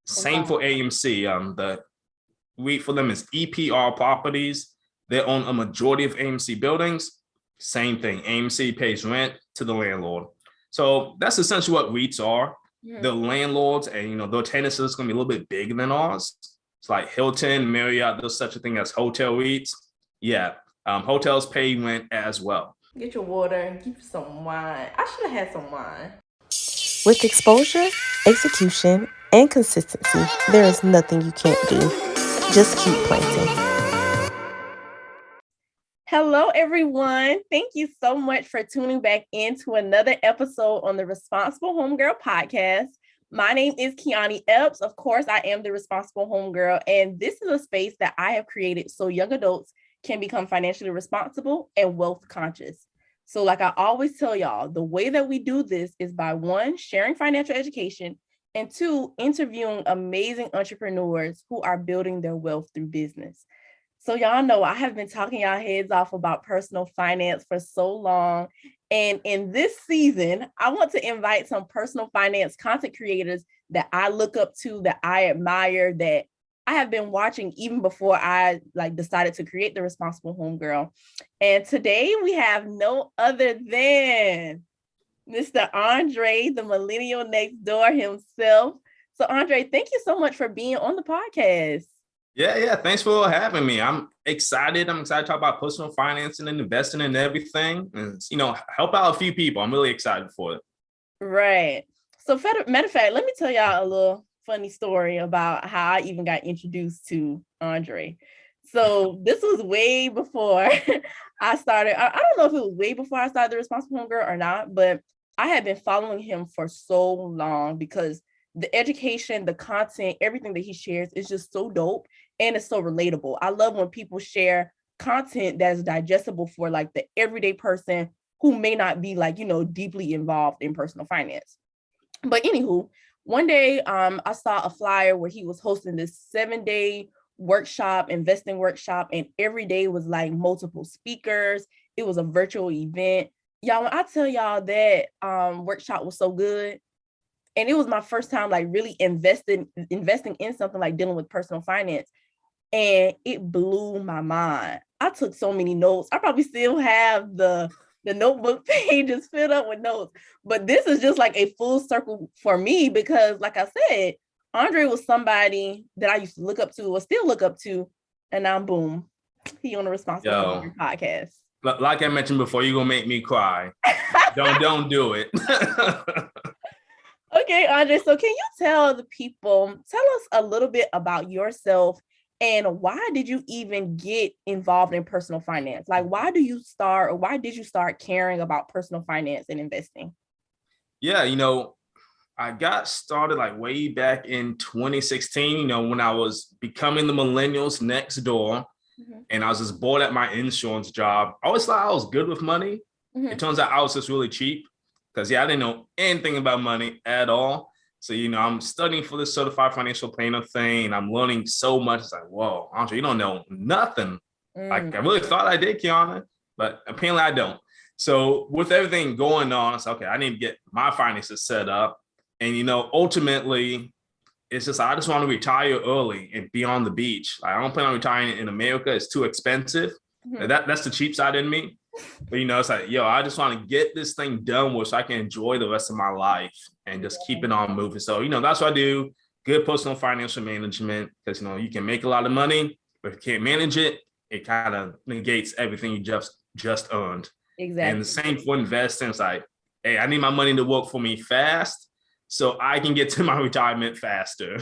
Same for AMC. The REIT for them is EPR Properties. They own a majority of AMC buildings. Same thing. AMC pays rent to the landlord. So that's essentially what REITs are. The landlords and their tenants is going to be a little bit bigger than ours. It's like Hilton, Marriott. There's such a thing as hotel REITs. Yeah, hotels pay rent as well. Get your water and keep some wine. I should have had some wine. With exposure, execution, and consistency, there is nothing you can't do. Just keep planting. Hello, everyone. Thank you so much for tuning back into another episode on the Responsible Homegirl Podcast. My name is Kiani Epps. Of course, I am the Responsible Homegirl, and this is a space that I have created so young adults can become financially responsible and wealth conscious. So like I always tell y'all, the way that we do this is by 1, sharing financial education, and 2, interviewing amazing entrepreneurs who are building their wealth through business. So y'all know I have been talking y'all heads off about personal finance for so long. And in this season, I want to invite some personal finance content creators that I look up to, that I admire, that I have been watching even before I decided to create the Responsible Homegirl. And today we have no other than Mr. Andre, the Millennial Next Door himself. So Andre, thank you so much for being on the podcast. Yeah. Thanks for having me. I'm excited. I'm excited to talk about personal financing and investing and everything, and help out a few people. I'm really excited for it. Right. So, matter of fact, let me tell y'all a little funny story about how I even got introduced to Andre. So this was way before I started. I don't know if it was way before I started the Responsible Homegirl or not, but I had been following him for so long because the education, the content, everything that he shares is just so dope and it's so relatable. I love when people share content that is digestible for like the everyday person who may not be deeply involved in personal finance. But anywho, one day I saw a flyer where he was hosting this 7-day workshop, investing workshop, and every day was like multiple speakers. It was a virtual event. Y'all, when I tell y'all that workshop was so good, and it was my first time really investing in something like dealing with personal finance. And it blew my mind. I took so many notes. I probably still have the notebook pages filled up with notes. But this is just like a full circle for me because, like I said, Andre was somebody that I used to look up to or still look up to. And now, boom, he on the Responsible Homegirl podcast. Like I mentioned before, you're going to make me cry. Don't do it. Okay, Andre, so can you tell us a little bit about yourself and why did you even get involved in personal finance? Like, why did you start caring about personal finance and investing? Yeah, I got started way back in 2016, when I was becoming the Millennials Next Door, and I was just bored at my insurance job. I always thought I was good with money. It turns out I was just really cheap. Because, I didn't know anything about money at all. So, I'm studying for this certified financial planner thing. And I'm learning so much. It's like, whoa, Andre, you don't know nothing. I really thought I did, Kiana, but apparently I don't. So with everything going on, I said, okay, I need to get my finances set up. And, ultimately, it's just, I just want to retire early and be on the beach. I don't plan on retiring in America. It's too expensive. That's the cheap side in me. But it's like, I just want to get this thing done with so I can enjoy the rest of my life and just keep it on moving. So, that's what I do. Good personal financial management, because, you can make a lot of money, but if you can't manage it, it kind of negates everything you just earned. Exactly. And the same for investing. It's like, hey, I need my money to work for me fast so I can get to my retirement faster.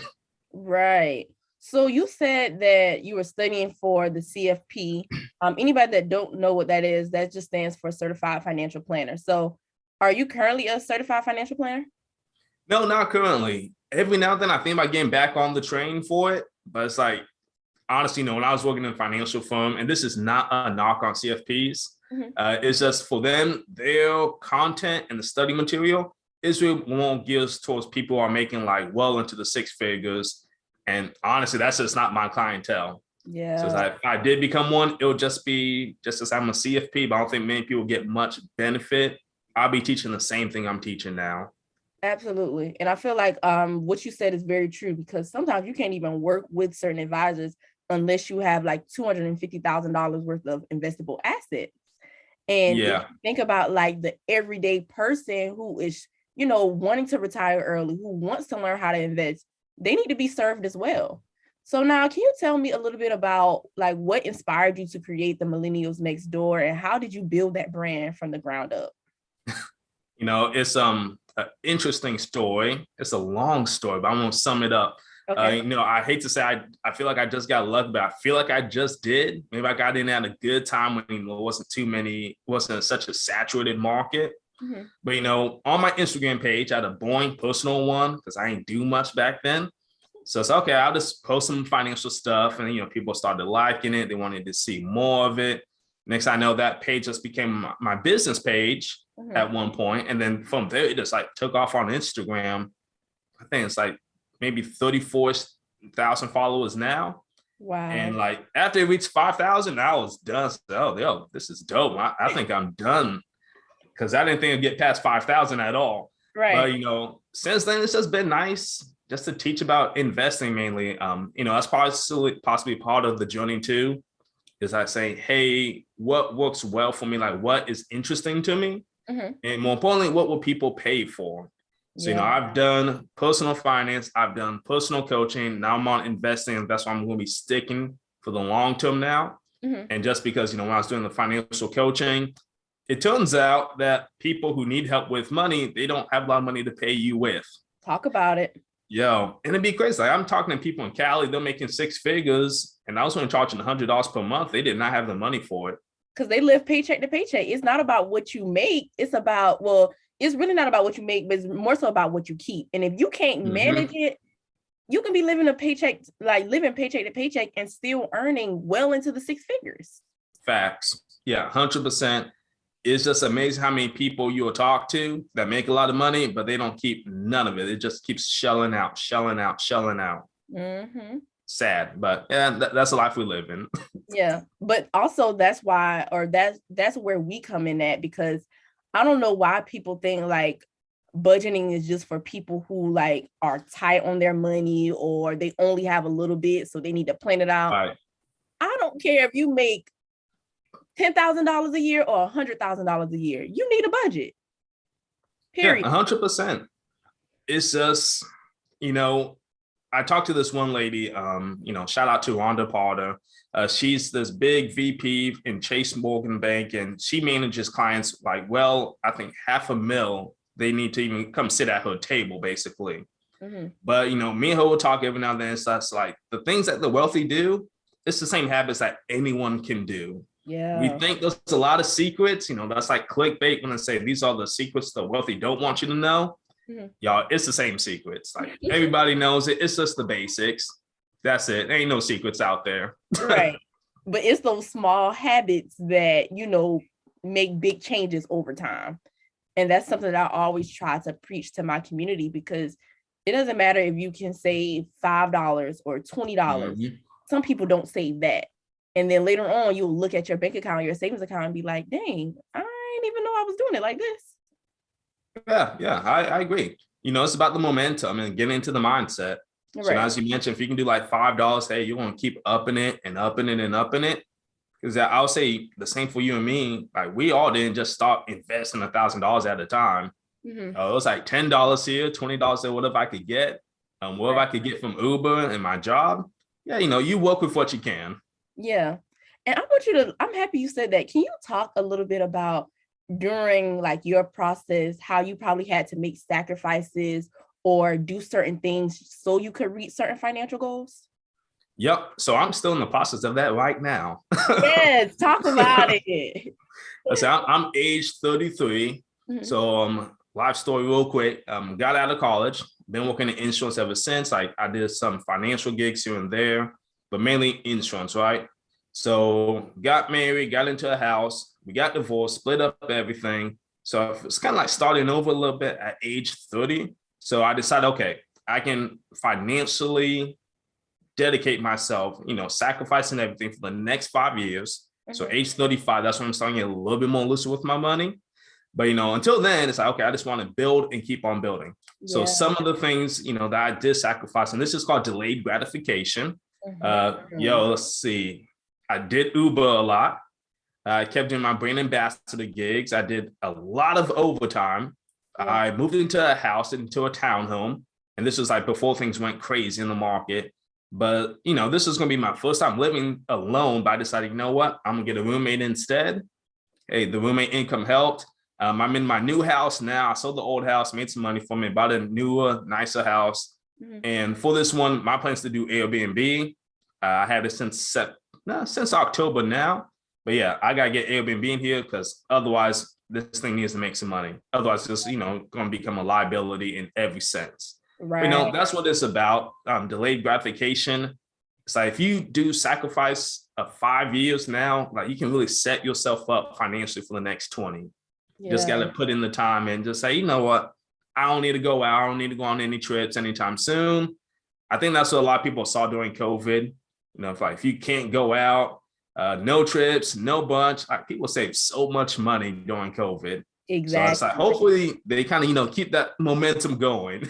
Right. So you said that you were studying for the CFP. Anybody that don't know what that is, that just stands for Certified Financial Planner. So are you currently a certified financial planner? No, not currently. Every now and then I think about getting back on the train for it. But it's like, honestly, when I was working in a financial firm, and this is not a knock on CFPs, it's just for them, their content and the study material is really more geared towards people who are making well into the 6 figures. And honestly, that's just not my clientele. Yeah. So if I did become one, it'll just be just as I'm a CFP, but I don't think many people get much benefit. I'll be teaching the same thing I'm teaching now. Absolutely. And I feel like what you said is very true, because sometimes you can't even work with certain advisors unless you have like $250,000 worth of investable assets. And if you think about like the everyday person who is, wanting to retire early, who wants to learn how to invest, they need to be served as well. So now, can you tell me a little bit about like what inspired you to create the Millennials Next Door, and how did you build that brand from the ground up? It's an interesting story. It's a long story, but I'm gonna sum it up. Okay. I hate to say I feel like I just got lucky, but I feel like I just did. Maybe I got in at a good time when it wasn't such a saturated market. Mm-hmm. But on my Instagram page, I had a boring personal one because I ain't do much back then. So it's okay, I'll just post some financial stuff, and people started liking it. They wanted to see more of it. Next I know, that page just became my business page at one point. And then from there, it just like took off on Instagram. I think it's like maybe 34,000 followers now. Wow. And like after it reached 5,000, I was done. So, yo, this is dope. I think I'm done, because I didn't think it'd get past 5,000 at all. Right. But, since then, it's just been nice just to teach about investing mainly. That's possibly part of the journey too, is I say, hey, what works well for me? Like what is interesting to me? Mm-hmm. And more importantly, what will people pay for? So, I've done personal finance, I've done personal coaching. Now I'm on investing, and that's why I'm going to be sticking for the long term now. Mm-hmm. And just because, when I was doing the financial coaching, it turns out that people who need help with money, they don't have a lot of money to pay you with. Talk about it. And it'd be crazy. Like I'm talking to people in Cali, they're making 6 figures, and I was only charging $100 per month. They did not have the money for it. Because they live paycheck to paycheck. It's not about what you make. It's about, it's really not about what you make, but it's more so about what you keep. And if you can't manage it, you can be living paycheck to paycheck and still earning well into the 6 figures. Facts. Yeah, 100%. It's just amazing how many people you'll talk to that make a lot of money, but they don't keep none of it. It just keeps shelling out. Mm-hmm. Sad, but yeah, that's the life we live in. Yeah, but also that's why, or that's where we come in at, because I don't know why people think like budgeting is just for people who like are tight on their money, or they only have a little bit, so they need to plan it out. Right. I don't care if you make $10,000 a year or $100,000 a year. You need a budget. Period. Yeah, 100%. It's just, I talked to this one lady, shout out to Rhonda Potter. She's this big VP in Chase Morgan Bank, and she manages clients like, I think $500,000. They need to even come sit at her table, basically. Mm-hmm. But, me and her will talk every now and then. So it's like the things that the wealthy do, it's the same habits that anyone can do. Yeah. We think there's a lot of secrets, that's like clickbait when I say these are the secrets the wealthy don't want you to know. Mm-hmm. Y'all, it's the same secrets. Like everybody knows it. It's just the basics. That's it. There ain't no secrets out there. Right. But it's those small habits that, make big changes over time. And that's something that I always try to preach to my community, because it doesn't matter if you can save $5 or $20. Mm-hmm. Some people don't save that. And then later on, you'll look at your bank account, your savings account, and be like, dang, I didn't even know I was doing it like this. Yeah, I agree. It's about the momentum and getting into the mindset. Right. So as you mentioned, if you can do like $5, hey, you're going to keep upping it and upping it and upping it. Because I'll say the same for you and me. Like we all didn't just start investing $1,000 at a time. Mm-hmm. It was like $10 here, $20 there, whatever I could get. Whatever I could get from Uber and my job. Yeah, you work with what you can. Yeah. And I'm happy you said that. Can you talk a little bit about during like your process, how you probably had to make sacrifices or do certain things so you could reach certain financial goals? Yep. So I'm still in the process of that right now. Yes. Talk about it. So I'm age 33. Mm-hmm. So life story real quick. Got out of college, been working in insurance ever since. Like I did some financial gigs here and there, but mainly insurance, right? So got married, got into a house, we got divorced, split up everything. So it's kind of like starting over a little bit at age 30. So I decided, okay, I can financially dedicate myself, sacrificing everything for the next 5 years. Mm-hmm. So age 35, that's when I'm starting to get a little bit more loose with my money. But, until then, it's like, okay, I just want to build and keep on building. Yeah. So some of the things, that I did sacrifice, and this is called delayed gratification. Let's see. I did Uber a lot. I kept doing my brand ambassador gigs. I did a lot of overtime. I moved into a house, into a townhome. And this was like before things went crazy in the market. But, this is going to be my first time living alone. But I decided, you know what? I'm going to get a roommate instead. Hey, the roommate income helped. I'm in my new house now. I sold the old house, made some money for me, bought a newer, nicer house. And for this one, my plan is to do Airbnb. I had it since October now. But yeah, I got to get Airbnb in here because otherwise this thing needs to make some money. Otherwise, it's just, going to become a liability in every sense. Right. That's what it's about. Delayed gratification. It's like if you do sacrifice 5 years now, like you can really set yourself up financially for the next 20. Yeah. Just got to put in the time and just say, you know what? I don't need to go out. I don't need to go on any trips anytime soon. I think that's what a lot of people saw during COVID. If you can't go out, no trips, no bunch, like people save so much money during COVID. Exactly. So it's like, hopefully they kind of, keep that momentum going.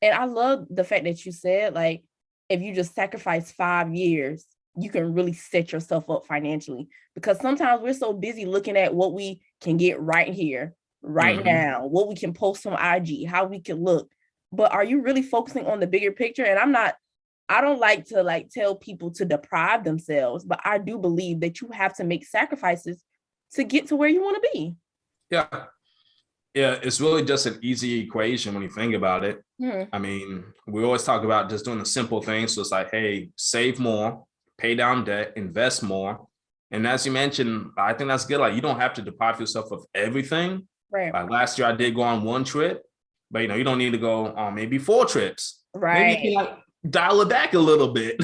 And I love the fact that you said, like, if you just sacrifice 5 years, you can really set yourself up financially, because sometimes we're so busy looking at what we can get right here, right now, what we can post on IG, how we can look. But are you really focusing on the bigger picture? And I don't like to tell people to deprive themselves, but I do believe that you have to make sacrifices to get to where you want to be. Yeah. Yeah, it's really just an easy equation when you think about it. I mean, we always talk about just doing the simple things. So it's like, hey, save more, pay down debt, invest more. And as you mentioned, I think that's good. Like, you don't have to deprive yourself of everything. Right. Like last year I did go on one trip, but you don't need to go on maybe 4 trips. Right. Maybe you can dial it back a little bit.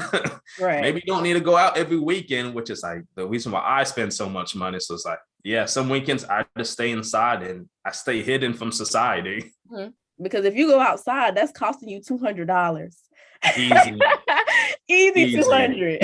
Right. Maybe you don't need to go out every weekend, which is like the reason why I spend so much money. So it's like, yeah, some weekends I just stay inside and I stay hidden from society. Because if you go outside, that's costing you $200. Easy. Easy 200.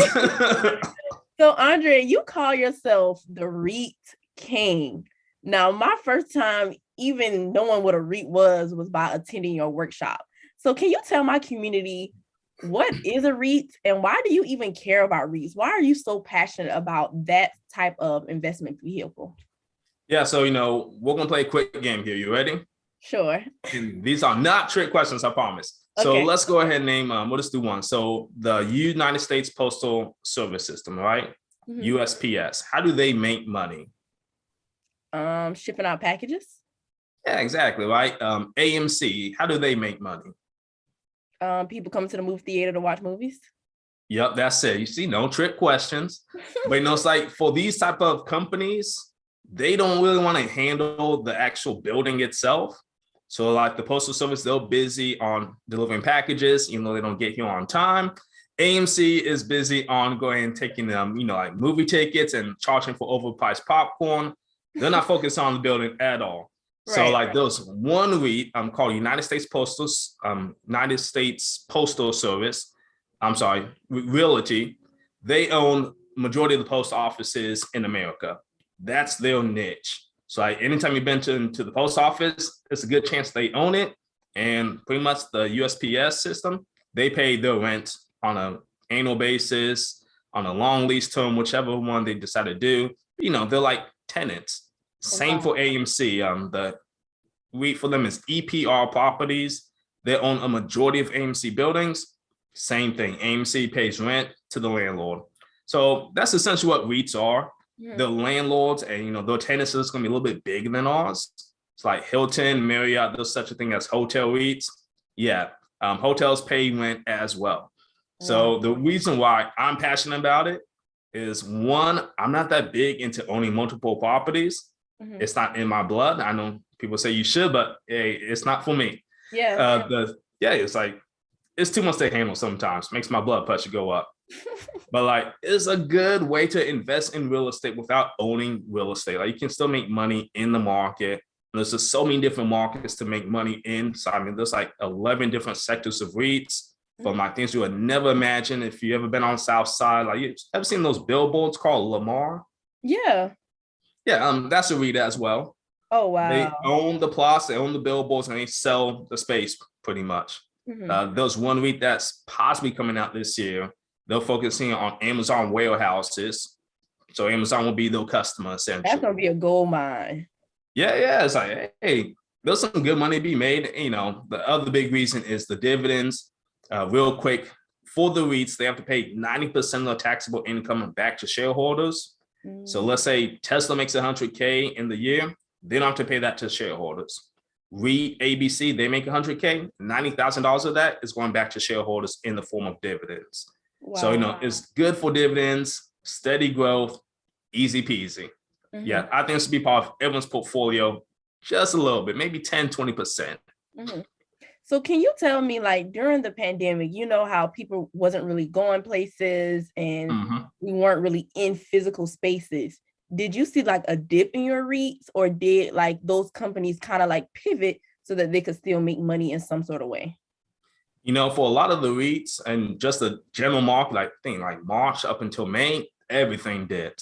So Andre, you call yourself the REIT King. Now, my first time even knowing what a REIT was by attending your workshop. So can you tell my community, what is a REIT and why do you even care about REITs? Why are you so passionate about that type of investment vehicle? Yeah, so, we're going to play a quick game here. You ready? Sure. And these are not trick questions, I promise. So let's go ahead and name, we'll just do one. So the United States Postal Service System, right? USPS. How do they make money? Shipping out packages. Yeah, exactly, right? AMC, how do they make money? People come to the movie theater to watch movies. Yep, that's it. You see, no trick questions. But it's like for these type of companies, they don't really want to handle the actual building itself. So like the Postal Service, they're busy on delivering packages, they don't get here on time. AMC is busy on going and taking them, like movie tickets and charging for overpriced popcorn. They're not focused on the building at all. Right. So like there's one REIT called United States Postal Service. Realty. They own majority of the post offices in America. That's their niche. So like anytime you've been to the post office, it's a good chance they own it. And pretty much the USPS system, they pay their rent on an annual basis, on a long lease term, whichever one they decide to do. They're like tenants. Same for AMC. The REIT for them is EPR Properties. They own a majority of AMC buildings. Same thing. AMC pays rent to the landlord. So that's essentially what REITs are. The landlords and their tenants is going to be a little bit bigger than ours. It's like Hilton, Marriott. There's such a thing as hotel REITs. Yeah, hotels pay rent as well. So the reason why I'm passionate about it is, one, I'm not that big into owning multiple properties. It's not in my blood. I know people say you should, but hey, it's not for me. Yeah. It's like it's too much to handle sometimes. Makes my blood pressure go up. But like, it's a good way to invest in real estate without owning real estate. Like, you can still make money in the market. There's just so many different markets to make money in. So I mean, there's like 11 different sectors of REITs from like things you would never imagine if you ever been on the South Side. Like, you ever seen those billboards called Lamar? Yeah. Yeah, that's a REIT as well. Oh, They wow. own the plots, they own the billboards, and they sell the space pretty much. There's one REIT that's possibly coming out this year. They're focusing on Amazon warehouses. So Amazon will be their customer, essentially. That's going to be a gold mine. Yeah. It's like, hey, there's some good money to be made. The other big reason is the dividends. Real quick, for the REITs, they have to pay 90% of their taxable income back to shareholders. So let's say Tesla makes $100K in the year. They don't have to pay that to shareholders. REIT ABC, they make $100K. $90,000 of that is going back to shareholders in the form of dividends. Wow. So, it's good for dividends, steady growth, easy peasy. Yeah, I think this would be part of everyone's portfolio just a little bit, maybe 10, 20%. So can you tell me, like, during the pandemic, how people wasn't really going places and we weren't really in physical spaces. Did you see like a dip in your REITs, or did like those companies kind of like pivot so that they could still make money in some sort of way? For a lot of the REITs and just the general market, like March up until May, everything did.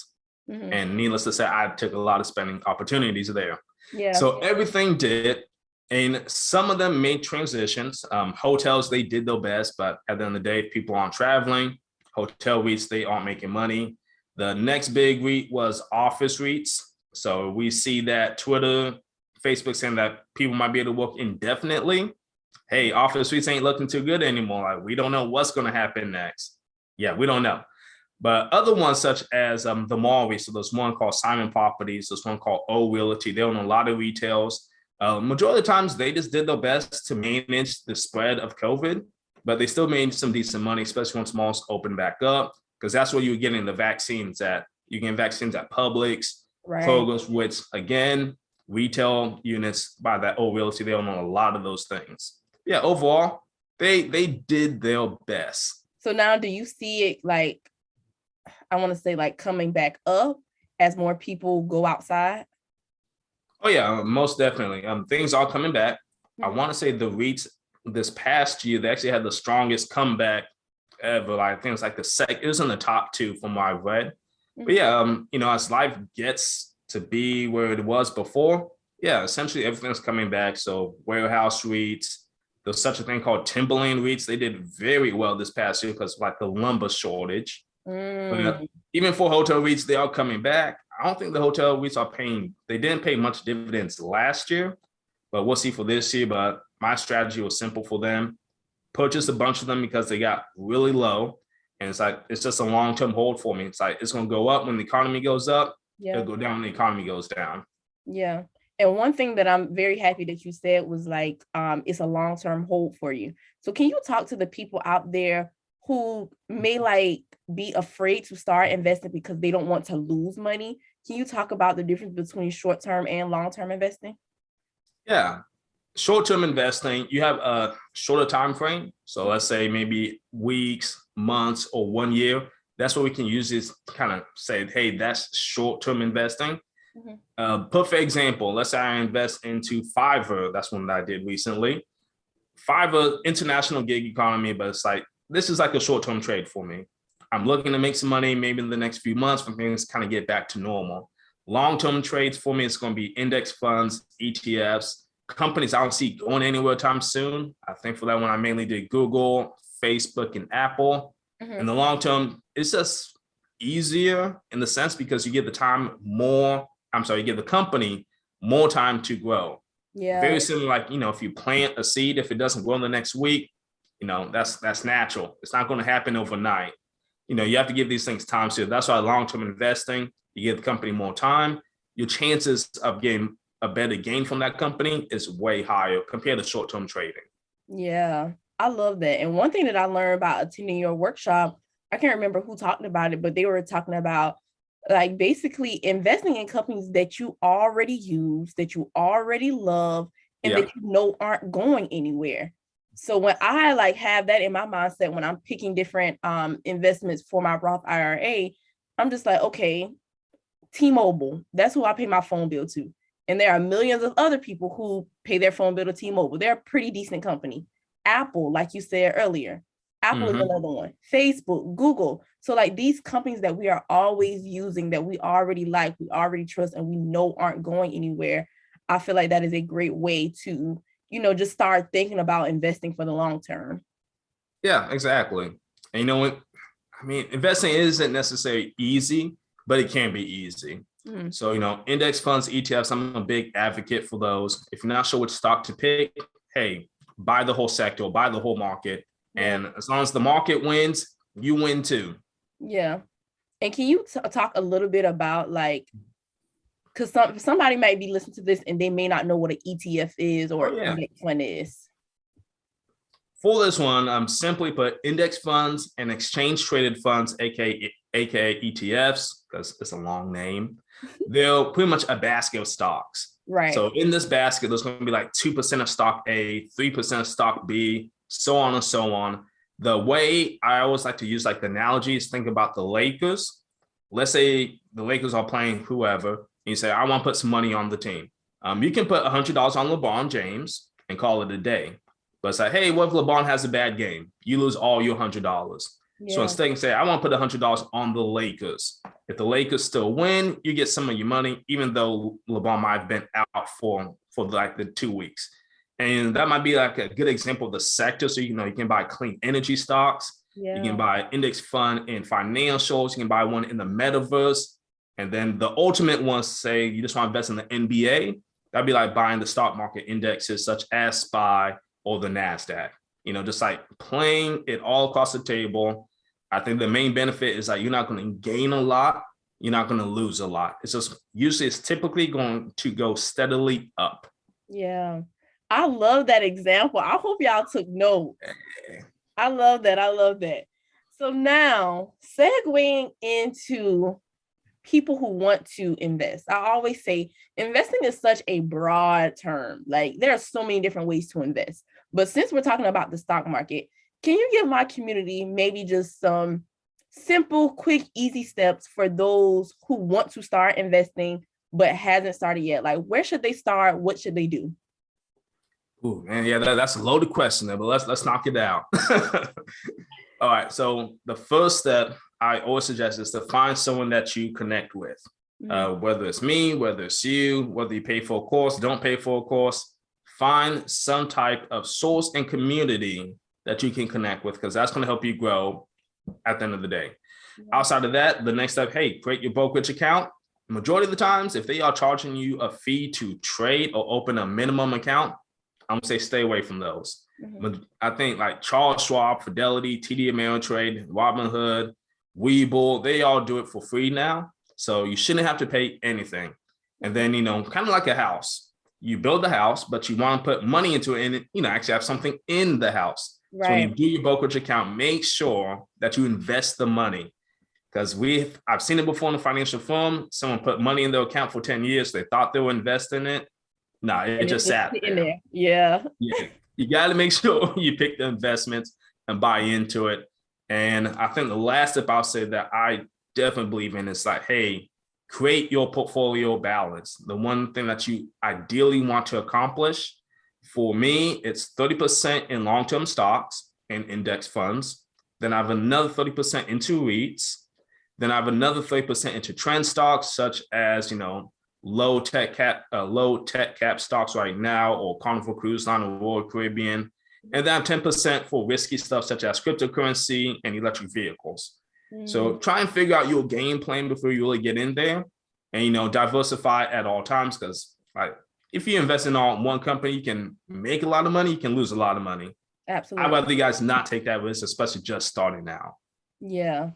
And needless to say, I took a lot of spending opportunities there. Yeah. So everything did. And some of them made transitions. Hotels, they did their best, but at the end of the day, if people aren't traveling, hotel REITs, they aren't making money. The next big REIT was office REITs. So we see that Twitter, Facebook saying that people might be able to work indefinitely. Hey, office REITs ain't looking too good anymore. Like, we don't know what's going to happen next. Yeah, we don't know. But other ones such as the mall REITs, so there's one called Simon Properties, there's one called O Realty. They own a lot of retails. Majority of the times, they just did their best to manage the spread of COVID, but they still made some decent money, especially once malls open back up, because that's where you're getting the vaccines at. You're getting vaccines at Publix, Kroger's, which, again, retail units by that O Realty, they own a lot of those things. Yeah, overall, they did their best. So now do you see it like, I want to say like coming back up as more people go outside? Oh yeah, most definitely. Things are coming back. I want to say the REITs this past year, they actually had the strongest comeback ever. I think it's like it was in the top 2 from what I've read. But yeah, as life gets to be where it was before, yeah, essentially everything's coming back. So warehouse REITs, there's such a thing called timberland REITs. They did very well this past year because like the lumber shortage. But even for hotel REITs, they are coming back. I don't think the hotel REITs they didn't pay much dividends last year, but we'll see for this year. But my strategy was simple for them. Purchase a bunch of them because they got really low. And it's just a long-term hold for me. It's like, it's going to go up when the economy goes up. Yeah. It'll go down when the economy goes down. Yeah. And one thing that I'm very happy that you said was like, it's a long-term hold for you. So can you talk to the people out there who may like be afraid to start investing because they don't want to lose money? Can you talk about the difference between short-term and long-term investing? Yeah. Short-term investing, you have a shorter time frame. So let's say maybe weeks, months, or 1 year. That's what we can use is kind of say, hey, that's short-term investing. Perfect example. Let's say I invest into Fiverr. That's one that I did recently. Fiverr, international gig economy, but it's like, this is like a short-term trade for me. I'm looking to make some money maybe in the next few months when things kind of get back to normal. Long-term trades for me, it's going to be index funds, ETFs, companies I don't see going anywhere time soon. I think for that one, I mainly did Google, Facebook, and Apple. In the long term, it's just easier in the sense because you give the company more time to grow. Yeah. Very similar, like, if you plant a seed, if it doesn't grow in the next week, that's natural. It's not going to happen overnight. You have to give these things time. So that's why long-term investing, you give the company more time, your chances of getting a better gain from that company is way higher compared to short-term trading. Yeah, I love that. And one thing that I learned about attending your workshop, I can't remember who talked about it, but they were talking about like basically investing in companies that you already use, that you already love, and that you know aren't going anywhere. So when I like have that in my mindset, when I'm picking different investments for my Roth IRA, I'm just like, okay, T-Mobile, that's who I pay my phone bill to. And there are millions of other people who pay their phone bill to T-Mobile. They're a pretty decent company. Apple, like you said earlier, Apple is another one. Facebook, Google. So like these companies that we are always using, that we already like, we already trust, and we know aren't going anywhere. I feel like that is a great way to, just start thinking about investing for the long term. Yeah, exactly. And you know what? I mean, investing isn't necessarily easy, but it can be easy. Mm. So, index funds, ETFs, I'm a big advocate for those. If you're not sure which stock to pick, hey, buy the whole sector, buy the whole market. Yeah. And as long as the market wins, you win too. Yeah. And can you talk a little bit about because somebody might be listening to this and they may not know what an ETF is or index fund is. For this one, simply put, index funds and exchange traded funds, aka ETFs, because it's a long name, they're pretty much a basket of stocks. Right. So in this basket, there's going to be 2% of stock A, 3% of stock B, so on and so on. The way I always like to use the analogy is think about the Lakers. Let's say the Lakers are playing whoever, and you say, I want to put some money on the team. You can put $100 on LeBron James and call it a day. But say, hey, what if LeBron has a bad game? You lose all your $100. Yeah. So instead, you say, I want to put $100 on the Lakers. If the Lakers still win, you get some of your money, even though LeBron might have been out for the 2 weeks. And that might be a good example of the sector. So, you can buy clean energy stocks. Yeah. You can buy index fund in financials. You can buy one in the metaverse. And then the ultimate one, say you just want to invest in the NBA. That'd be like buying the stock market indexes such as SPY or the NASDAQ, just playing it all across the table. I think the main benefit is you're not going to gain a lot. You're not going to lose a lot. It's typically going to go steadily up. Yeah. I love that example. I hope y'all took note. I love that. So now segueing into people who want to invest. I always say investing is such a broad term. There are so many different ways to invest. But since we're talking about the stock market, can you give my community maybe just some simple, quick, easy steps for those who want to start investing but hasn't started yet? Where should they start? What should they do? Ooh, man, yeah, that's a loaded question there, but let's knock it out. All right, so the first step I always suggest is to find someone that you connect with, whether it's me, whether it's you, whether you pay for a course, don't pay for a course, find some type of source and community that you can connect with, because that's going to help you grow at the end of the day. Outside of that, the next step, hey, create your brokerage account. Majority of the times, if they are charging you a fee to trade or open a minimum account, I'm going to say stay away from those. Mm-hmm. I think Charles Schwab, Fidelity, TD Ameritrade, Robinhood, Webull, they all do it for free now. So you shouldn't have to pay anything. And then, kind of like a house, you build the house, but you want to put money into it and, actually have something in the house. Right. So when you do your brokerage account, make sure that you invest the money, because I've seen it before in a financial firm. Someone put money in their account for 10 years. They thought they were investing it. No, it just sat there. Yeah. You got to make sure you pick the investments and buy into it. And I think the last tip I'll say that I definitely believe in is hey, create your portfolio balance. The one thing that you ideally want to accomplish, for me, it's 30% in long-term stocks and index funds. Then I have another 30% into REITs. Then I have another 30% into trend stocks, such as, low tech cap stocks right now, or Carnival Cruise Line or Royal Caribbean. And then 10% for risky stuff such as cryptocurrency and electric vehicles. So try and figure out your game plan before you really get in there, and diversify at all times, because if you invest in one company, you can make a lot of money, you can lose a lot of money. Absolutely. I'd rather you guys not take that risk, especially just starting out. Yeah.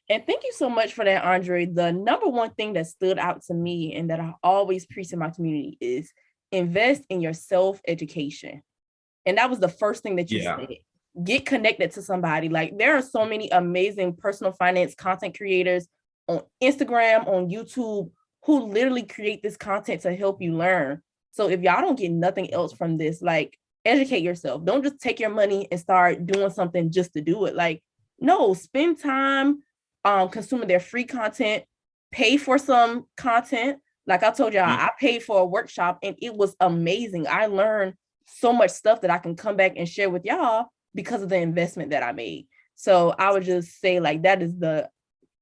And thank you so much for that, Andre. The number one thing that stood out to me and that I always preach in my community is invest in your self-education. And that was the first thing that you said. Get connected to somebody. There are so many amazing personal finance content creators on Instagram, on YouTube, who literally create this content to help you learn. So if y'all don't get nothing else from this, educate yourself. Don't just take your money and start doing something just to do it. No, spend time consuming their free content, pay for some content. Like I told y'all, I paid for a workshop and it was amazing. I learned so much stuff that I can come back and share with y'all because of the investment that I made. So I would just say that is the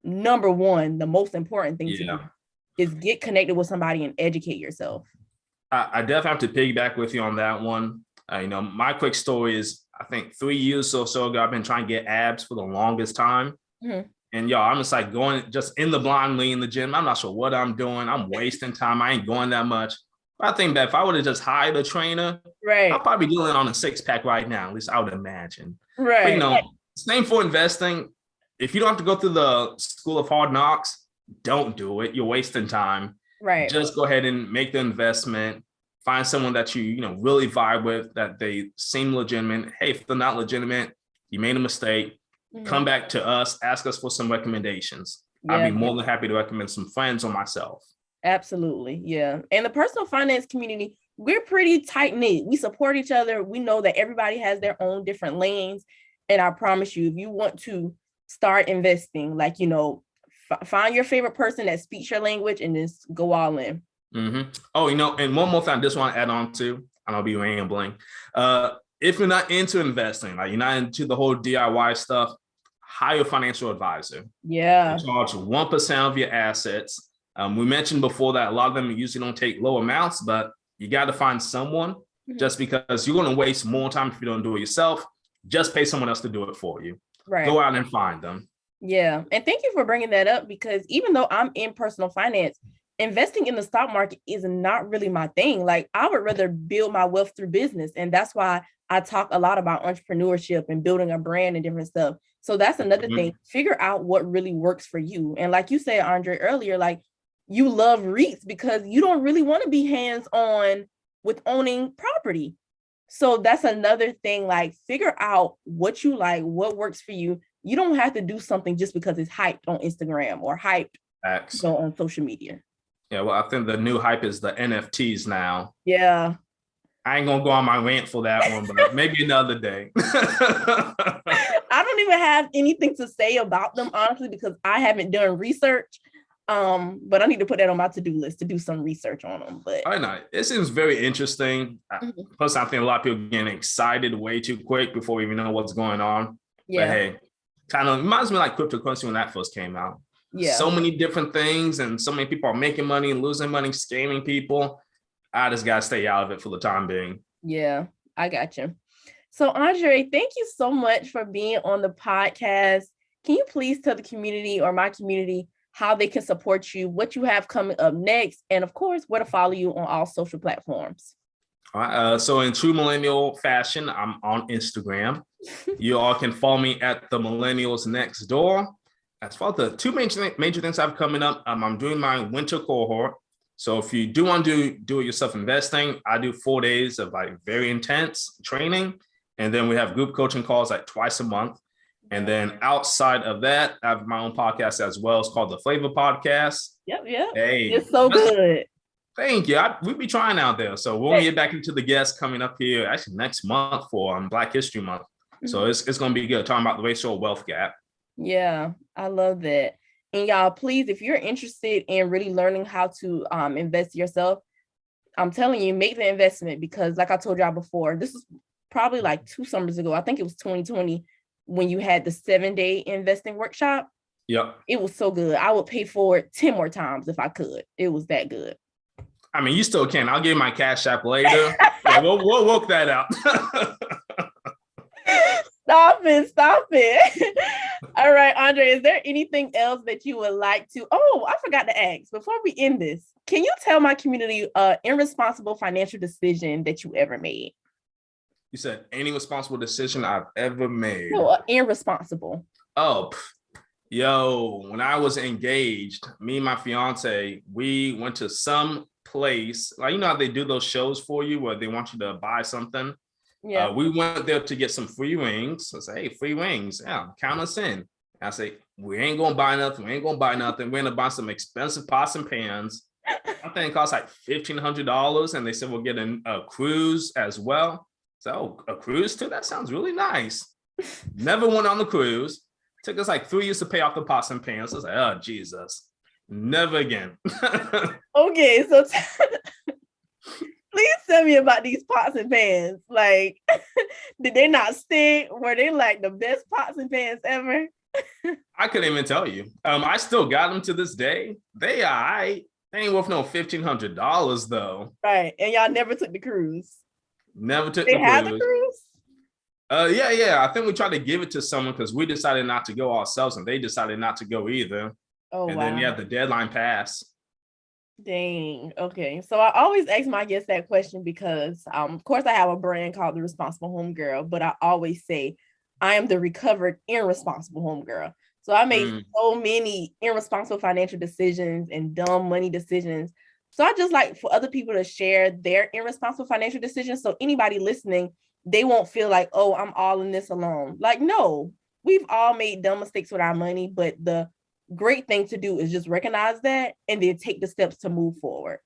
number one, the most important thing to do is get connected with somebody and educate yourself. I definitely have to piggyback with you on that one. My quick story is, I think 3 years or so ago, I've been trying to get abs for the longest time. Mm-hmm. And I'm just like going just in the blindly in the gym. I'm not sure what I'm doing. I'm wasting time. I ain't going that much. But I think that if I would have just hired a trainer, right, I'll probably be dealing on a 6-pack right now. At least I would imagine. Right. But same for investing. If you don't have to go through the school of hard knocks, don't do it. You're wasting time. Right. Just go ahead and make the investment. Find someone that you really vibe with, that they seem legitimate. Hey, if they're not legitimate, you made a mistake. Mm-hmm. Come back to us, ask us for some recommendations. Yeah. I'd be more than happy to recommend some friends or myself. Absolutely. Yeah. And the personal finance community, we're pretty tight knit. We support each other. We know that everybody has their own different lanes. And I promise you, if you want to start investing, like, find your favorite person that speaks your language and just go all in. Mm-hmm. Oh, and one more thing I just want to add on to, and I'll be rambling. If you're not into investing, like you're not into the whole DIY stuff, hire a financial advisor. Yeah. They charge 1% of your assets. We mentioned before that a lot of them usually don't take low amounts, but you got to find someone. Mm-hmm. Just because you're going to waste more time if you don't do it yourself. Just pay someone else to do it for you. Right. Go out and find them. Yeah. And thank you for bringing that up, because even though I'm in personal finance, investing in the stock market is not really my thing. Like, I would rather build my wealth through business. And that's why I talk a lot about entrepreneurship and building a brand and different stuff. So that's another thing. Figure out what really works for you. And like you said, Andre, earlier, like, you love REITs because you don't really want to be hands-on with owning property. So that's another thing. Like, figure out what you like, what works for you. You don't have to do something just because it's hyped on Instagram or hyped on social media. Yeah, well, I think the new hype is the NFTs now. Yeah. I ain't going to go on my rant for that one, but maybe another day. I don't even have anything to say about them, honestly, because I haven't done research. But I need to put that on my to-do list to do some research on them. But I know it seems very interesting. Mm-hmm. Plus, I think a lot of people are getting excited way too quick before we even know what's going on. Yeah. But hey, kind of reminds me like cryptocurrency when that first came out. Yeah. So many different things, and so many people are making money and losing money, scamming people. I just gotta stay out of it for the time being. Yeah, I got you. So, Andre, thank you so much for being on the podcast. Can you please tell the community or my community how they can support you, what you have coming up next, and of course, where to follow you on all social platforms? All right, so in true millennial fashion, I'm on Instagram. You all can follow me at the Millennials Next Door. As far as the two major things I have coming up, I'm doing my winter cohort. So if you do want to do it yourself investing, I do 4 days of like very intense training. And then we have group coaching calls like twice a month. And then outside of that, I have my own podcast as well. It's called the Flavor Podcast. Yep. Hey, it's so good. Thank you. We'll be trying out there. So we'll get back into the guests coming up here actually next month for Black History Month. Mm-hmm. So it's going to be good talking about the racial wealth gap. Yeah, I love that. And y'all, please, if you're interested in really learning how to invest yourself, I'm telling you, make the investment, because like I told y'all before, this is probably like 2 summers ago. I think it was 2020 when you had the 7-day investing workshop. Yep. It was so good. I would pay for it 10 more times if I could. It was that good. I mean, you still can. I'll give you my Cash App later. Yeah, we'll work that out. Stop it. All right, Andre, is there anything else that you would like to? Oh, I forgot to ask before we end this. Can you tell my community irresponsible financial decision that you ever made? You said any responsible decision I've ever made? No, irresponsible. Oh, when I was engaged, me and my fiance, we went to some place. Like, you know how they do those shows for you where they want you to buy something? Yeah. We went there to get some free wings. I said, hey, free wings. Yeah, count us in. I say, we ain't going to buy nothing. We're going to buy some expensive pots and pans. I think it cost like $1,500. And they said, we'll get a cruise as well. So a cruise too? That sounds really nice. Never went on the cruise. Took us like 3 years to pay off the pots and pans. I was like, oh, Jesus. Never again. Okay, so please tell me about these pots and pans. Like, did they not stink? Were they like the best pots and pans ever? I couldn't even tell you. I still got them to this day. They are right. ain't worth no $1,500 though. Right. And y'all never took the cruise. Never took They the had cruise. the cruise? Yeah. I think we tried to give it to someone because we decided not to go ourselves, and they decided not to go either. Oh, and wow. then the deadline passed. Dang. Okay. So I always ask my guests that question because, of course, I have a brand called the Responsible Homegirl, but I always say I am the recovered irresponsible homegirl. So I made so many irresponsible financial decisions and dumb money decisions. So I just like for other people to share their irresponsible financial decisions. So anybody listening, they won't feel like, oh, I'm all in this alone. Like, no, we've all made dumb mistakes with our money, but the great thing to do is just recognize that and then take the steps to move forward.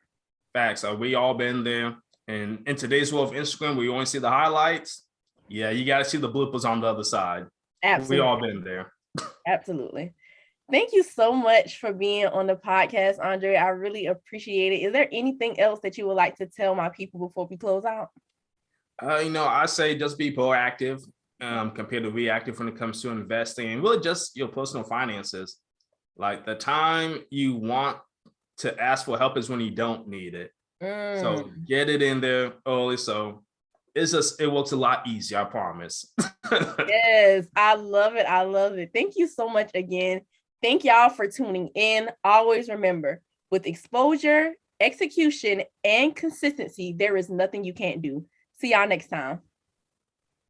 Facts. We all been there. And in today's world of Instagram, we only see the highlights. Yeah, you got to see the bloopers on the other side. Absolutely. We all been there. Absolutely. Thank you so much for being on the podcast, Andre. I really appreciate it. Is there anything else that you would like to tell my people before we close out? I say just be proactive compared to reactive when it comes to investing, and really just your personal finances. Like the time you want to ask for help is when you don't need it. So get it in there early. So it works a lot easier, I promise. Yes, I love it. I love it. Thank you so much again. Thank y'all for tuning in. Always remember, with exposure, execution, and consistency, there is nothing you can't do. See y'all next time.